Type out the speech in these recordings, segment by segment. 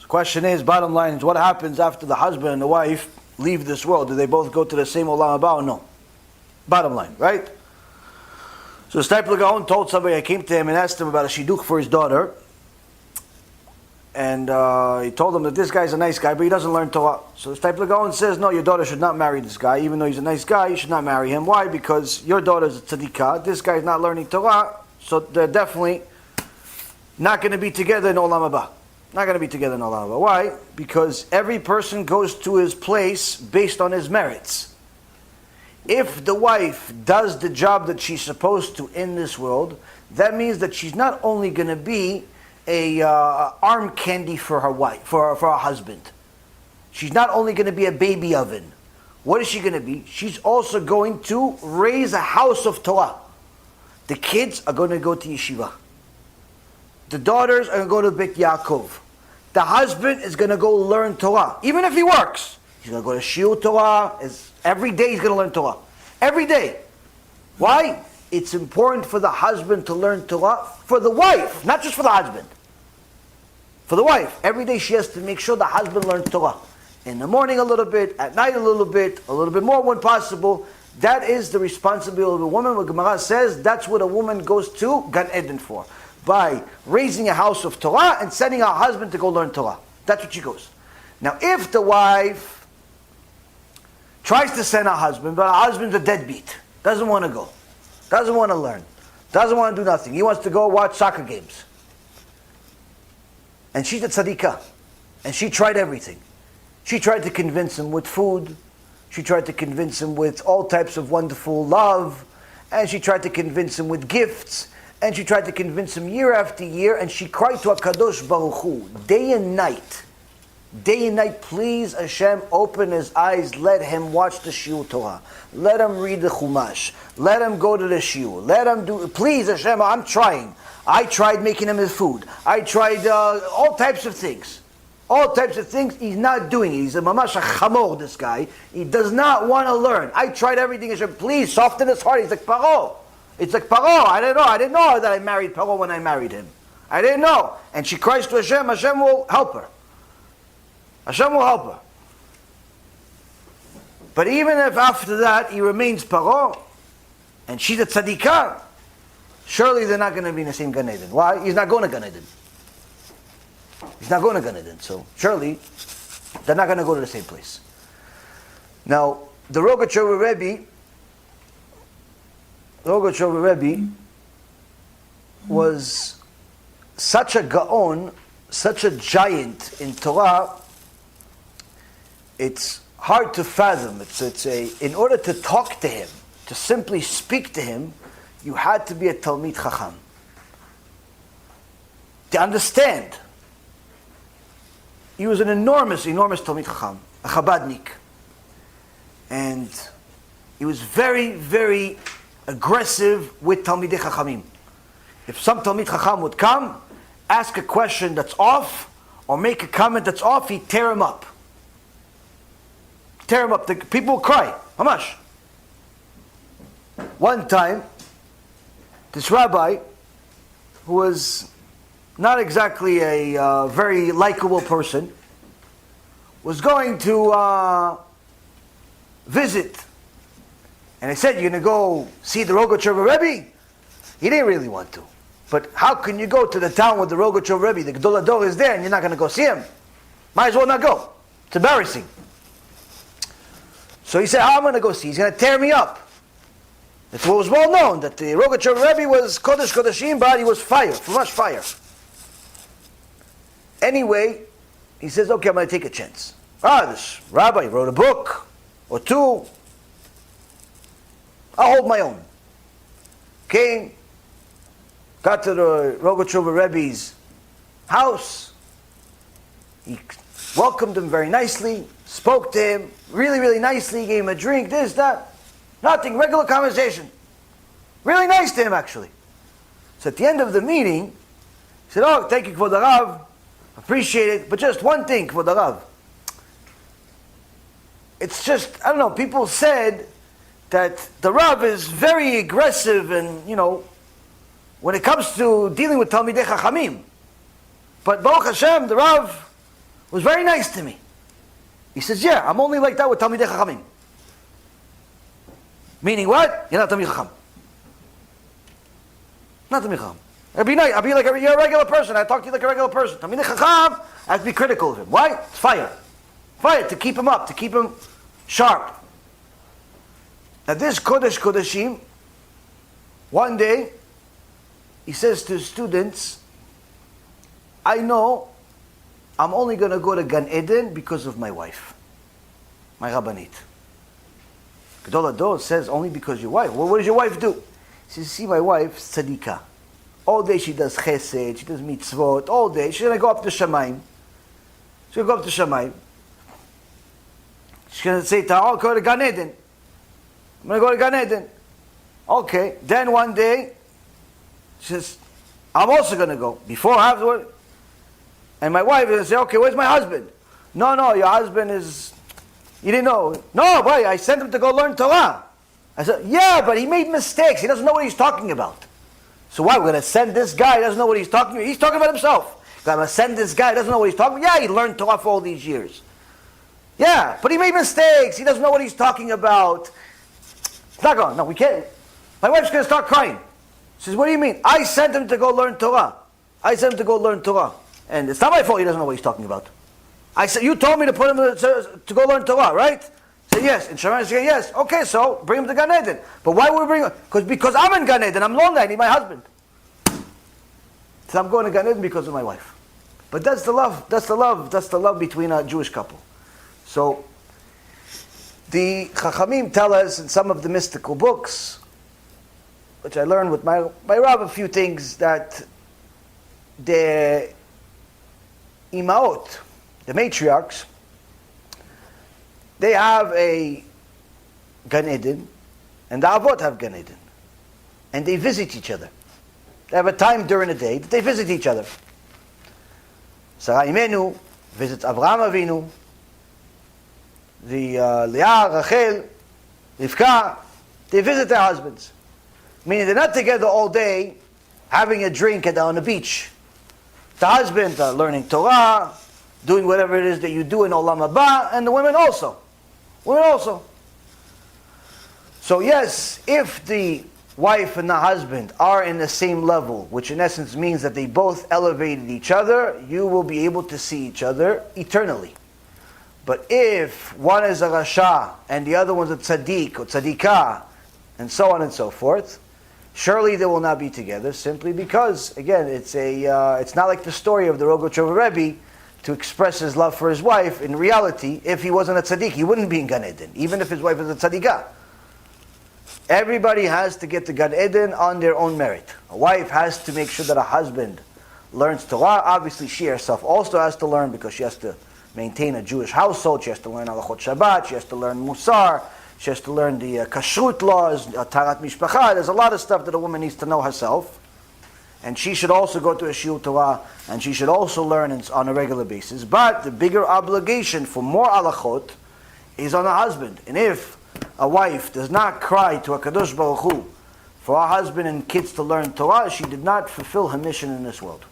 Question is, bottom line is, what happens after the husband and the wife leave this world? Do they both go to the same olam haba or no? Bottom line, right? So Stipler Gaon told somebody, I came to him and asked him about a shidduch for his daughter. And he told him that this guy's a nice guy, but he doesn't learn Torah. So Stipler Gaon says, no, your daughter should not marry this guy. Even though he's a nice guy, you should not marry him. Why? Because your daughter's a tzadikah. This guy's not learning Torah, so they're definitely not going to be together in olam haba. Not going to be together in olam haba. Why? Because every person goes to his place based on his merits. If the wife does the job that she's supposed to in this world, that means that she's not only going to be a arm candy for her wife, for her husband. She's not only going to be a baby oven. What is she going to be? She's also going to raise a house of Torah. The kids are going to go to yeshiva. The daughters are going to go to Beit Yaakov. The husband is going to go learn Torah, even if he works. He's going to go to Shiur Torah. Every day he's going to learn Torah. Every day. Why? It's important for the husband to learn Torah for the wife, not just for the husband. For the wife. Every day she has to make sure the husband learns Torah. In the morning a little bit, at night a little bit more when possible. That is the responsibility of a woman. What Gemara says, that's what a woman goes to Gan Eden for. By raising a house of Torah and sending her husband to go learn Torah. That's what she goes. Now if the wife tries to send her husband, but her husband's a deadbeat, doesn't want to go, doesn't want to learn, doesn't want to do nothing, he wants to go watch soccer games. And she's a tzadikah. And she tried everything. She tried to convince him with food. She tried to convince him with all types of wonderful love. And she tried to convince him with gifts. And she tried to convince him year after year. And she cried to HaKadosh Baruch Hu, day and night. Day and night, please Hashem, open his eyes. Let him watch the Shiur Torah. Let him read the Chumash. Let him go to the Shiur. Let him do, please Hashem, I'm trying. I tried making him his food. I tried all types of things. All types of things. He's not doing it. He's a mamash a chamor, this guy. He does not want to learn. I tried everything. Hashem, please soften his heart. He's like Paro. It's like Paro. I didn't know that I married Paro when I married him. I didn't know. And she cries to Hashem. Hashem will help her. Hashem will help her. But even if after that he remains Paro, and she's a tzadikah, surely they're not going to be in the same Gan Eden. Why? He's not going to Gan Eden. He's not going to Gan Eden. So surely they're not going to go to the same place. Now, the Robo Rabbi was such a gaon, such a giant in Torah. It's hard to fathom. In order to talk to him, to simply speak to him, you had to be a Talmid Chacham. To understand. He was an enormous Talmid Chacham, a Chabadnik. And he was very, very aggressive with Talmidei Chachamim. If some Talmid Chacham would come, ask a question that's off, or make a comment that's off, he'd tear him up. Tear him up. The people would cry. Hamash. One time, this rabbi, who was not exactly a very likable person, was going to visit. And I said, you're going to go see the Robo Rabbi? He didn't really want to. But how can you go to the town with the Robo Rabbi? The Gedol Hador is there and you're not going to go see him. Might as well not go. It's embarrassing. So he said, how am I going to go see? He's going to tear me up. It's what was well known, that the Robo Rabbi was Kodesh Kodeshim, but he was fire, much fire. Anyway, he says, okay, I'm going to take a chance. This rabbi wrote a book or two. I'll hold my own. Came, got to the Robo Rabbi's house. He welcomed him very nicely, spoke to him really, really nicely, gave him a drink, this, that. Nothing, regular conversation. Really nice to him, actually. So at the end of the meeting, he said, oh, thank you for the Rav. Appreciate it. But just one thing for the Rav. It's just, I don't know, people said that the Rav is very aggressive and, when it comes to dealing with Talmidei Chachamim. But Baruch Hashem, the Rav was very nice to me. He says, yeah, I'm only like that with Talmidei Chachamim. Meaning what? You're not Talmid Chacham. Not Talmid Chacham. I'll be nice. I'll be like you're a regular person. I talk to you like a regular person. Talmidei Chacham, I have to be critical of him. Why? It's fire. Fire, to keep him up, to keep him sharp. Now this Kodesh Kodeshim, one day, he says to his students, I know I'm only going to go to Gan Eden because of my wife, my Rabbanit. Gadol Hador says, only because your wife. Well, what does your wife do? He says, see, my wife's tzadikah. All day she does chesed, she does mitzvot, all day. She's going to go up to Shamayim. She's going to go up to Shamayim. She's going to say, I'll go to Gan Eden. I'm going to go to Gan Eden. Okay. Then one day, she says, I'm also going to go. Before, afterward. And my wife is going to say, okay, where's my husband? No, your husband is... You didn't know. No, boy, I sent him to go learn Torah. I said, yeah, but he made mistakes. He doesn't know what he's talking about. So why? We're going to send this guy who doesn't know what he's talking about. He's talking about himself. I'm going to send this guy who doesn't know what he's talking about. Yeah, he learned Torah for all these years. Yeah, but he made mistakes. He doesn't know what he's talking about. It's not going. No, we can't. My wife's going to start crying. She says, what do you mean? I sent him to go learn Torah. I sent him to go learn Torah. And it's not my fault he doesn't know what he's talking about. I said, you told me to put him to go learn Torah, right? I said, yes. And Sharon said, yes. Okay, so bring him to Gan Eden. But why would we bring him? Because I'm in Gan Eden. I'm lonely. I need my husband. So I'm going to Gan Eden because of my wife. But that's the love. That's the love. That's the love between a Jewish couple. So the Chachamim tell us in some of the mystical books, which I learned with my Rav, a few things that the Imaot, the matriarchs, they have a Gan Eden, and the Avot have Gan Eden. And they visit each other. They have a time during the day that they visit each other. Sarah Imenu visits Avraham Avinu, the Leah, Rachel, Rivka, they visit their husbands. Meaning they're not together all day having a drink on the beach. The husband learning Torah, doing whatever it is that you do in Olam Haba, and the women also. Women also. So yes, if the wife and the husband are in the same level, which in essence means that they both elevated each other, you will be able to see each other eternally. But if one is a Rasha and the other one's a Tzaddik or Tzaddikah, and so on and so forth, surely they will not be together, simply because, again, it's not like the story of the Robo Rabbi to express his love for his wife. In reality, if he wasn't a tzaddik, he wouldn't be in Gan Eden, even if his wife is a tzaddikah. Everybody has to get to Gan Eden on their own merit. A wife has to make sure that a husband learns Torah. Obviously, she herself also has to learn, because she has to maintain a Jewish household. She has to learn Halachot Shabbat. She has to learn Musar. She has to learn the Kashrut laws, Tarat Mishpacha. There's a lot of stuff that a woman needs to know herself. And she should also go to a Shiur Torah, and she should also learn on a regular basis. But the bigger obligation for more halachot is on the husband. And if a wife does not cry to HaKadosh Baruch Hu for her husband and kids to learn Torah, she did not fulfill her mission in this world.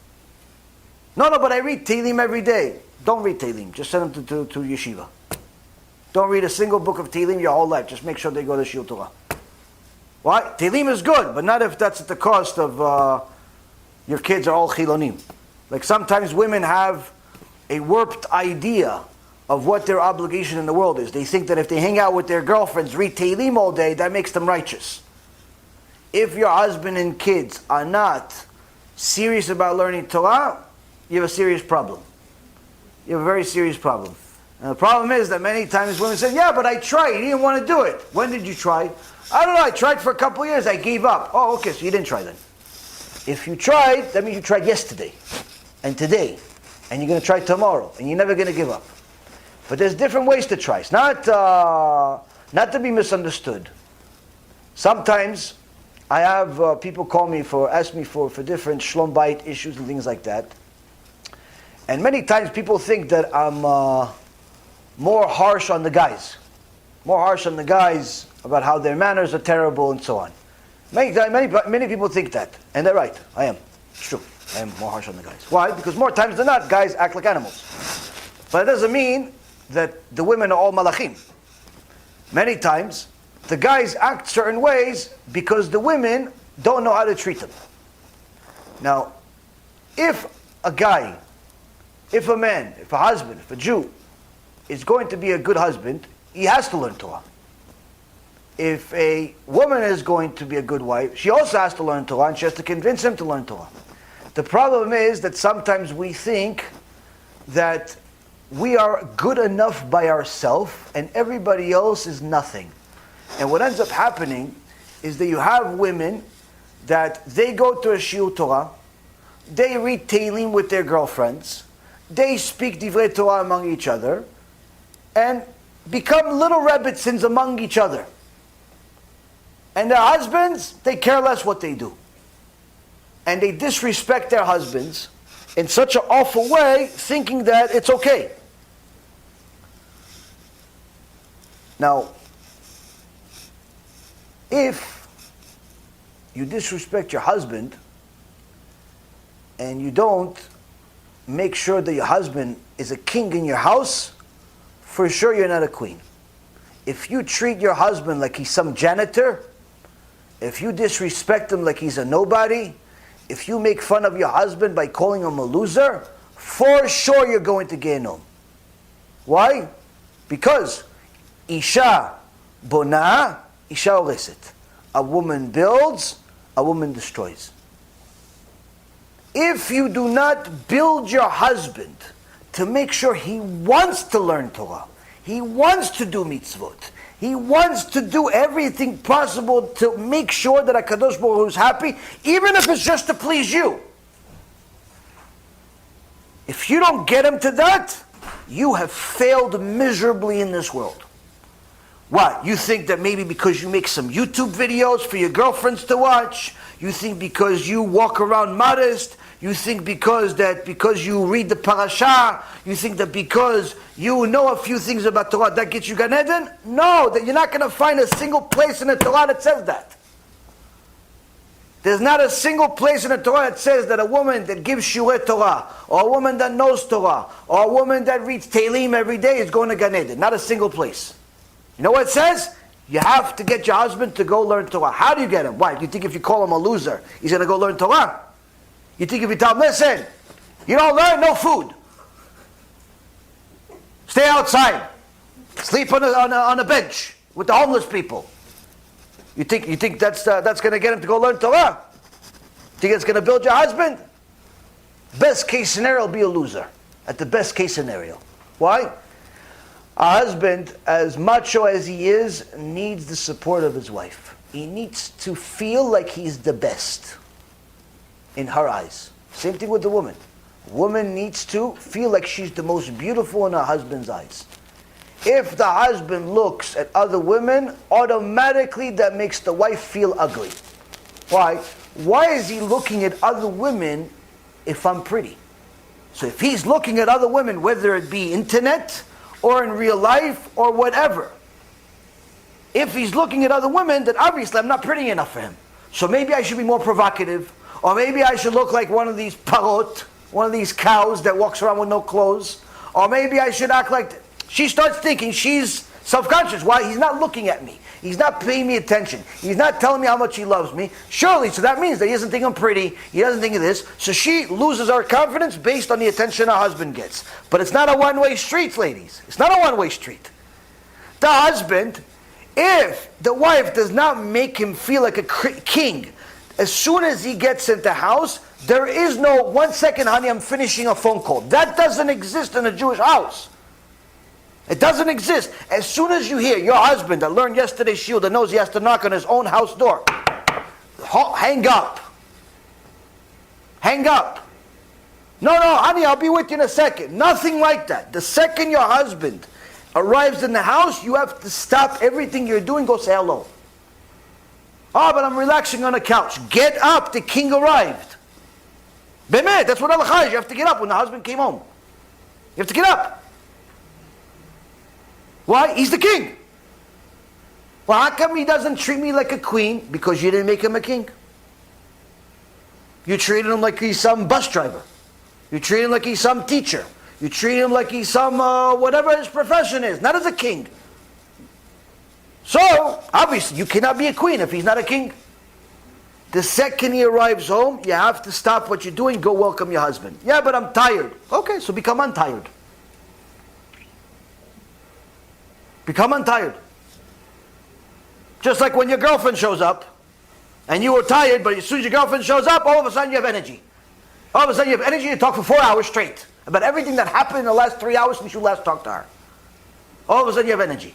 No, but I read Tehillim every day. Don't read Tehillim. Just send them to yeshiva. Don't read a single book of Tehillim your whole life. Just make sure they go to Shiur Torah. Why? Tehillim is good, but not if that's at the cost of... your kids are all chilonim. Like sometimes women have a warped idea of what their obligation in the world is. They think that if they hang out with their girlfriends, read Tehillim all day, that makes them righteous. If your husband and kids are not serious about learning Torah, you have a serious problem. You have a very serious problem. And the problem is that many times women say, yeah, but I tried, you didn't want to do it. When did you try? I don't know, I tried for a couple of years, I gave up. Oh, okay, so you didn't try then. If you tried, that means you tried yesterday, and today, and you're going to try tomorrow, and you're never going to give up. But there's different ways to try. It's not to be misunderstood. Sometimes I have people call me ask me for different shlom bayit issues and things like that. And many times people think that I'm more harsh on the guys. More harsh on the guys about how their manners are terrible and so on. Many people think that, and they're right. I am. It's true. I am more harsh on the guys. Why? Because more times than not, guys act like animals. But it doesn't mean that the women are all malachim. Many times, the guys act certain ways because the women don't know how to treat them. Now, if a guy, if a man, if a husband, if a Jew is going to be a good husband, he has to learn Torah. If a woman is going to be a good wife, she also has to learn Torah, and she has to convince him to learn Torah. The problem is that sometimes we think that we are good enough by ourselves and everybody else is nothing. And what ends up happening is that you have women that they go to a shiur Torah, they read Tehillim with their girlfriends, they speak divrei Torah among each other, and become little rebbitzins among each other. And their husbands, they care less what they do. And they disrespect their husbands in such an awful way, thinking that it's okay. Now, if you disrespect your husband and you don't make sure that your husband is a king in your house, for sure you're not a queen. If you treat your husband like he's some janitor, if you disrespect him like he's a nobody, if you make fun of your husband by calling him a loser, for sure you're going to Gehinnom. Why? Because Isha bona, Isha oreset. A woman builds, a woman destroys. If you do not build your husband to make sure he wants to learn Torah, he wants to do mitzvot, he wants to do everything possible to make sure that HaKadosh Baruch Hu is happy, even if it's just to please you. If you don't get him to that, you have failed miserably in this world. What? You think that maybe because you make some YouTube videos for your girlfriends to watch, you think because you walk around modest, you think because you read the parasha, you think that because you know a few things about Torah, that gets you Gan Eden? No, that you're not going to find a single place in the Torah that says that. There's not a single place in the Torah that says that a woman that gives shiurei Torah, or a woman that knows Torah, or a woman that reads Tehillim every day is going to Gan Eden. Not a single place. You know what it says? You have to get your husband to go learn Torah. How do you get him? Why? Do you think if you call him a loser, he's going to go learn Torah? You think if you tell him, listen, you don't learn, no food. Stay outside. Sleep on a bench with the homeless people. You think that's going to get him to go learn Torah? Think it's going to build your husband? Best case scenario will be a loser. At the best case scenario. Why? A husband, as macho as he is, needs the support of his wife. He needs to feel like he's the best in her eyes. Same thing with the woman. Woman needs to feel like she's the most beautiful in her husband's eyes. If the husband looks at other women, automatically that makes the wife feel ugly. Why? Why is he looking at other women if I'm pretty? So if he's looking at other women, whether it be internet, or in real life, or whatever. If he's looking at other women, then obviously I'm not pretty enough for him. So maybe I should be more provocative, or maybe I should look like one of these parot, one of these cows that walks around with no clothes, or maybe I should act like... She starts thinking she's self-conscious. Why? He's not looking at me. He's not paying me attention. He's not telling me how much he loves me. Surely, so that means that he doesn't think I'm pretty. He doesn't think of this. So she loses her confidence based on the attention her husband gets. But it's not a one-way street, ladies. It's not a one-way street. The husband, if the wife does not make him feel like a king, as soon as he gets into the house, there is no, 1 second, honey, I'm finishing a phone call. That doesn't exist in a Jewish house. It doesn't exist. As soon as you hear your husband that learned yesterday's shiur that knows he has to knock on his own house door, hang up. Hang up. No, honey, I'll be with you in a second. Nothing like that. The second your husband arrives in the house, you have to stop everything you're doing, go say hello. Oh, but I'm relaxing on the couch. Get up, the king arrived. Bemet, that's what halakha is. You have to get up when the husband came home. You have to get up. Why? He's the king. Well, how come he doesn't treat me like a queen? Because you didn't make him a king. You treated him like he's some bus driver. You treat him like he's some teacher. You treat him like he's some, whatever his profession is, not as a king. So, obviously, you cannot be a queen if he's not a king. The second he arrives home, you have to stop what you're doing, go welcome your husband. Yeah, but I'm tired. Okay, so become untired. Become untired. Just like when your girlfriend shows up, and you were tired, but as soon as your girlfriend shows up, all of a sudden you have energy. All of a sudden you have energy to talk for 4 hours straight about everything that happened in the last 3 hours since you last talked to her. All of a sudden you have energy.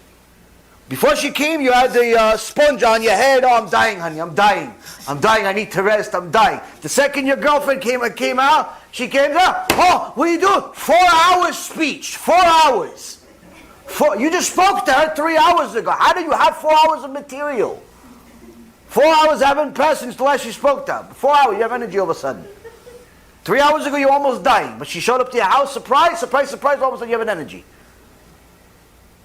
Before she came, you had the sponge on your head. Oh, I'm dying, honey. I'm dying. I'm dying. I need to rest. I'm dying. The second your girlfriend came out, she came out. Oh, what are you doing? 4 hours speech. 4 hours. You just spoke to her 3 hours ago. How do you have 4 hours of material? 4 hours haven't passed since the last you spoke to her. 4 hours, you have energy all of a sudden. 3 hours ago, you're almost dying. But she showed up to your house. Surprise, surprise, surprise. All of a sudden, you have an energy.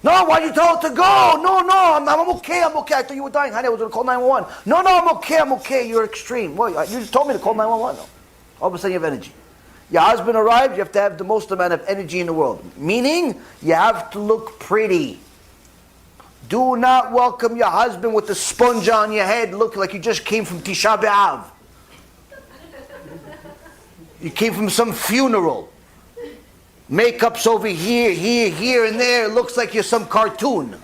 No, why you told her to go? No, I'm okay, I'm okay. I thought you were dying, honey. I was going to call 911. No, I'm okay. You're extreme. Well, you just told me to call 911. All of a sudden you have energy. Your husband arrived, you have to have the most amount of energy in the world. Meaning, you have to look pretty. Do not welcome your husband with a sponge on your head, looking like you just came from Tisha B'Av. You came from some funeral. Makeup's over here, and there. It looks like you're some cartoon.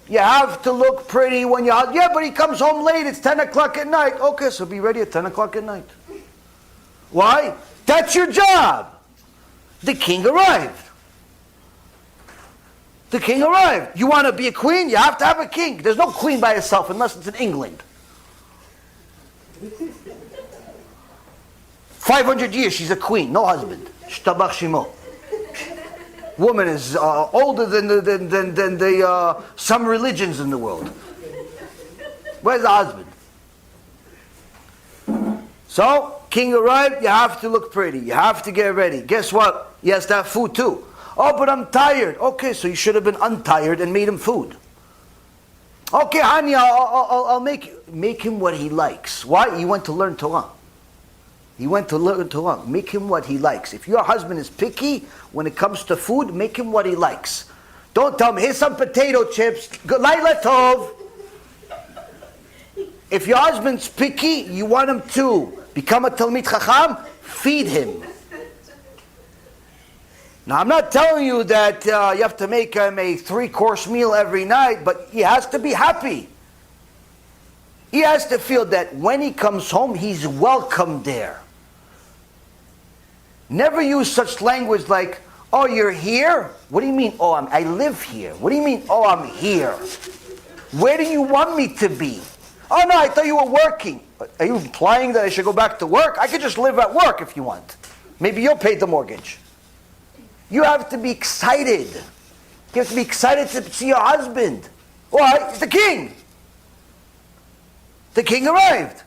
You have to look pretty when you're... Yeah, but he comes home late. It's 10 o'clock at night. Okay, so be ready at 10 o'clock at night. Why? That's your job. The king arrived. The king arrived. You want to be a queen? You have to have a king. There's no queen by herself unless it's in England. 500 years, she's a queen. No husband. Shtabach Shimo. Woman is older than some religions in the world. Where's the husband? So, king arrived, you have to look pretty. You have to get ready. Guess what? He has to have food too. Oh, but I'm tired. Okay, so you should have been untired and made him food. Okay, honey, I'll make him what he likes. Why? He went to learn Torah. He went to learn Torah. Make him what he likes. If your husband is picky when it comes to food, make him what he likes. Don't tell him, here's some potato chips. Laila Tov. If your husband's picky, you want him to become a Talmid Chacham, feed him. Now, I'm not telling you that you have to make him a 3-course meal every night, but he has to be happy. He has to feel that when he comes home, he's welcome there. Never use such language like, oh, you're here? What do you mean, oh, I live here? What do you mean, oh, I'm here? Where do you want me to be? Oh, no, I thought you were working. Are you implying that I should go back to work? I could just live at work if you want. Maybe you'll pay the mortgage. You have to be excited. You have to be excited to see your husband. Why? He's the king. The king arrived.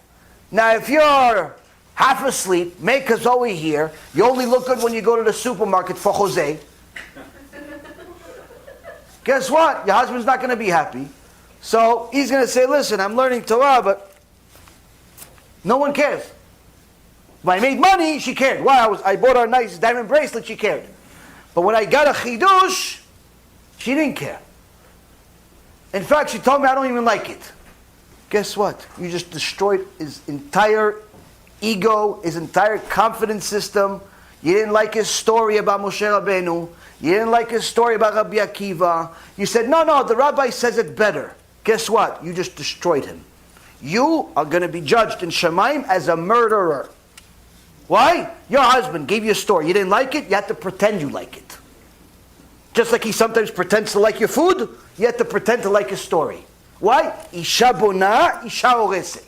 Now, if you're half asleep, make us over here, you only look good when you go to the supermarket for Jose. Guess what? Your husband's not going to be happy. So he's going to say, listen, I'm learning Torah, but no one cares. When I made money, she cared. Why? I bought her a nice diamond bracelet, she cared. But when I got a chidush, she didn't care. In fact, she told me I don't even like it. Guess what? You just destroyed his entire ego, his entire confidence system. You didn't like his story about Moshe Rabbeinu. You didn't like his story about Rabbi Akiva. You said, no, the rabbi says it better. Guess what? You just destroyed him. You are going to be judged in Shemaim as a murderer. Why? Your husband gave you a story. You didn't like it, you had to pretend you like it. Just like he sometimes pretends to like your food, you have to pretend to like his story. Why? Isha bona, isha oreset.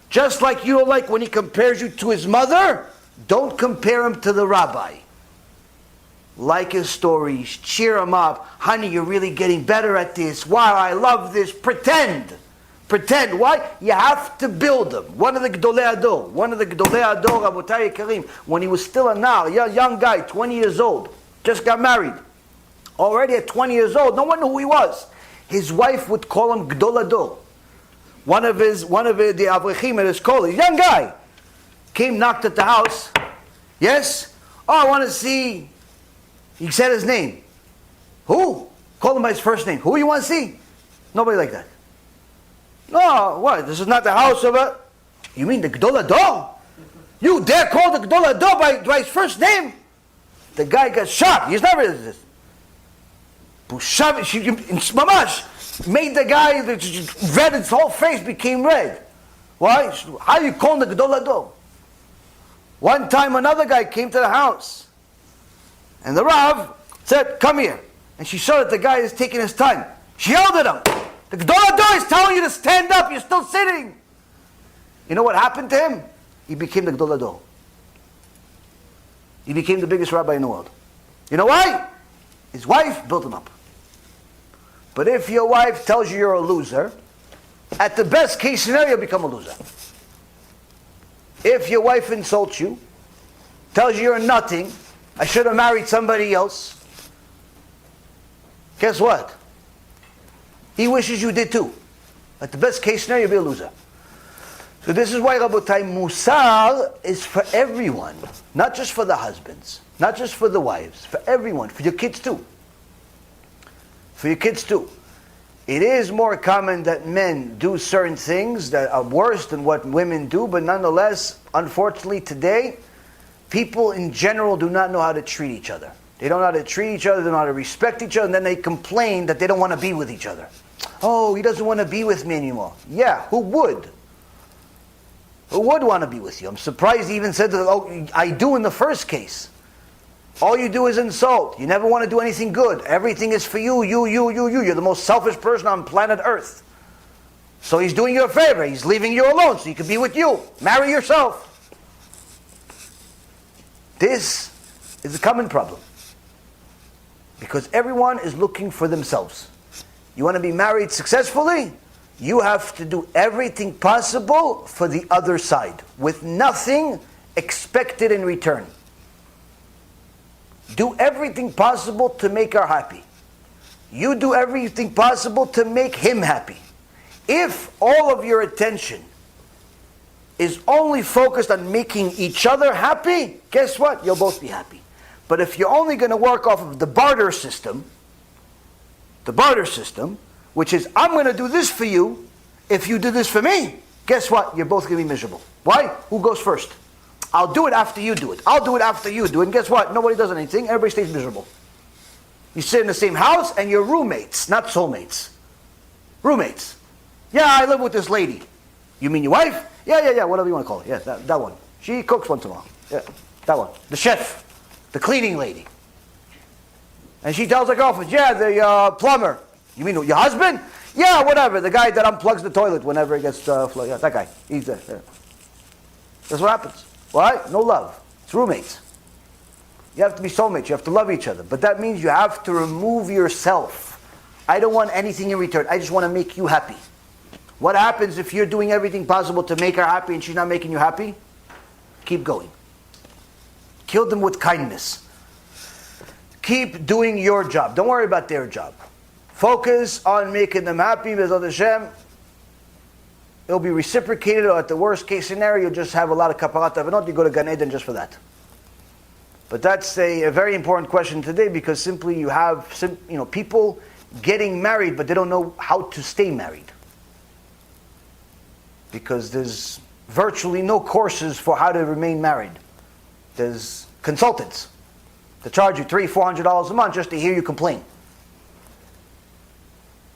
Just like you don't like when he compares you to his mother, don't compare him to the rabbi. Like his stories, cheer him up. Honey, you're really getting better at this. Wow, I love this. Pretend. Pretend. Why? You have to build him. One of the Gdolei Ador, Rabotai Karim, when he was still a nar, a young guy, 20 years old, just got married. Already at 20 years old, no one knew who he was. His wife would call him Gdol Ador. One of the Avrechim at his college, young guy, came, knocked at the house. Yes? Oh, I want to see. He said his name. Who? Call him by his first name. Who you want to see? Nobody like that. No, what? This is not the house of a... You mean the Gdol Ador? You dare call the Gdol Ador by his first name? The guy got shot. He's never... Mamash made the guy red, his whole face became red. Why? How you call the Gdol Ador? One time another guy came to the house. And the Rav said, come here. And she saw that the guy is taking his time. She yelled at him. The Gdol Ador is telling you to stand up. You're still sitting. You know what happened to him? He became the Gdol Ador. He became the biggest rabbi in the world. You know why? His wife built him up. But if your wife tells you you're a loser, at the best case scenario, you become a loser. If your wife insults you, tells you you're nothing, I should have married somebody else, guess what? He wishes you did too. At the best case scenario, you'll be a loser. So this is why, Rabotai, Musar is for everyone. Not just for the husbands. Not just for the wives. For everyone. For your kids too. For your kids too. It is more common that men do certain things that are worse than what women do, but nonetheless, unfortunately today, people in general do not know how to treat each other. They don't know how to treat each other, they don't know how to respect each other, and then they complain that they don't want to be with each other. Oh, he doesn't want to be with me anymore. Yeah, who would? Who would want to be with you? I'm surprised he even said that, oh, I do in the first case. All you do is insult. You never want to do anything good. Everything is for you, you. You're the most selfish person on planet Earth. So he's doing you a favor. He's leaving you alone so he can be with you. Marry yourself. This is a common problem. Because everyone is looking for themselves. You want to be married successfully? You have to do everything possible for the other side, with nothing expected in return. Do everything possible to make her happy. You do everything possible to make him happy. If all of your attention is only focused on making each other happy, guess what? You'll both be happy. But if you're only going to work off of the barter system, which is, I'm going to do this for you, if you do this for me, guess what? You're both going to be miserable. Why? Who goes first? I'll do it after you do it. I'll do it after you do it. And guess what? Nobody does anything. Everybody stays miserable. You sit in the same house and you're roommates, not soulmates. Roommates. Yeah, I live with this lady. You mean your wife? Yeah, whatever you want to call it. Yeah, that one. She cooks once in a while. Yeah, that one. The chef. The cleaning lady. And she tells her girlfriend, yeah, the plumber. You mean your husband? Yeah, whatever. The guy that unplugs the toilet whenever it gets flooded. Yeah, that guy. He's there. Yeah. That's what happens. Why? No love. It's roommates. You have to be soulmates. You have to love each other. But that means you have to remove yourself. I don't want anything in return. I just want to make you happy. What happens if you're doing everything possible to make her happy and she's not making you happy? Keep going. Kill them with kindness. Keep doing your job. Don't worry about their job. Focus on making them happy. B'ezrat Hashem. It'll be reciprocated, or at the worst case scenario, you'll just have a lot of kaparat avanot. You go to Gan Eden just for that. But that's a very important question today, because simply you have people getting married, but they don't know how to stay married. Because there's virtually no courses for how to remain married. There's consultants that charge you $300-400 a month just to hear you complain.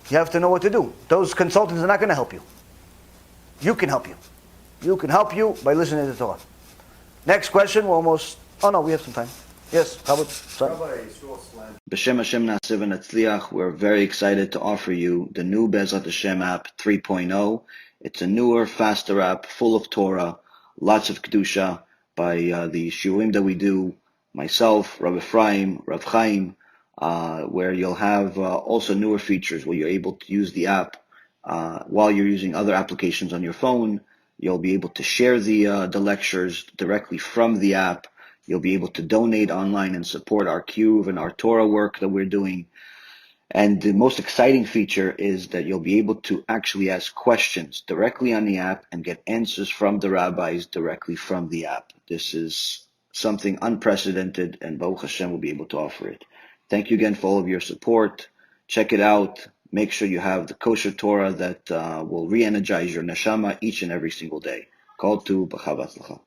You have to know what to do. Those consultants are not going to help you. You can help you. You can help you by listening to the Torah. Next question. We're almost... Oh no, we have some time. Yes, Rabbi. B'Shem Hashem Na'aseh v'Natzliach. We're very excited to offer you the new B'ezrat Hashem app 3.0. It's a newer, faster app, full of Torah, lots of Kedusha by the shiurim that we do, myself, Rav Ephraim, Rav Chaim, where you'll have also newer features where you're able to use the app while you're using other applications on your phone. You'll be able to share the lectures directly from the app. You'll be able to donate online and support our KIRUV and our Torah work that we're doing. And the most exciting feature is that you'll be able to actually ask questions directly on the app and get answers from the rabbis directly from the app. This is something unprecedented, and Baruch Hashem will be able to offer it. Thank you again for all of your support. Check it out. Make sure you have the kosher Torah that will re-energize your neshama each and every single day. Call to B'chava Tzlacha.